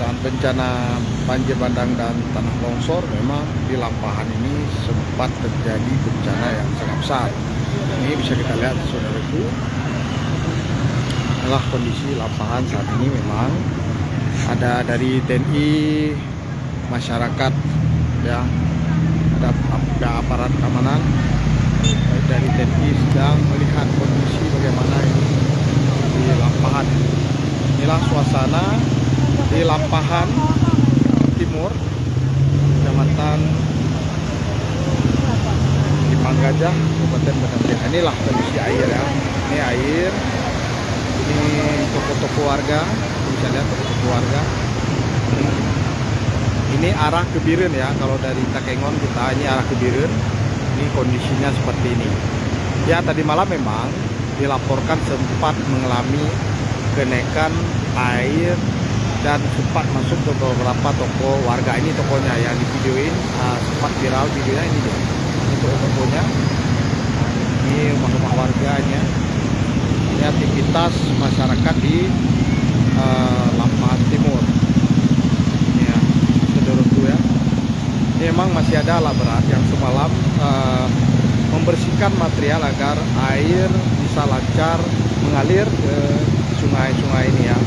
saat bencana banjir bandang dan tanah longsor, memang di Lampahan ini sempat terjadi bencana yang sangat besar. Ini bisa kita lihat, saudaraku, adalah kondisi Lampahan saat ini. Memang ada dari TNI, masyarakat, ya, ada aparat keamanan dari TNI sedang melihat kondisi bagaimana ini di Lampahan. Inilah suasana di Lampahan Timur, Kecamatan Limang Gajah, Kabupaten Bandar Lampung. Inilah kondisi air, ya. Ini air, ini toko-toko warga, bisa lihat toko-toko warga. Ini arah ke Biren, ya. Kalau dari Takengon kita ini arah ke Biren. Ini kondisinya seperti ini. Ya, tadi malam memang dilaporkan sempat mengalami kenaikan air dan sempat masuk ke beberapa toko warga. Ini tokonya yang di videoin, sempat viral videonya. Ini dia, ini tokonya. Ini rumah-rumah warganya. Ini aktivitas masyarakat di Lampahan Timur. Ini, ya, saudaraku, ya. Ini memang masih ada alat berat yang semalam membersihkan material agar air bisa lancar mengalir ke sungai-sungai ini, ya.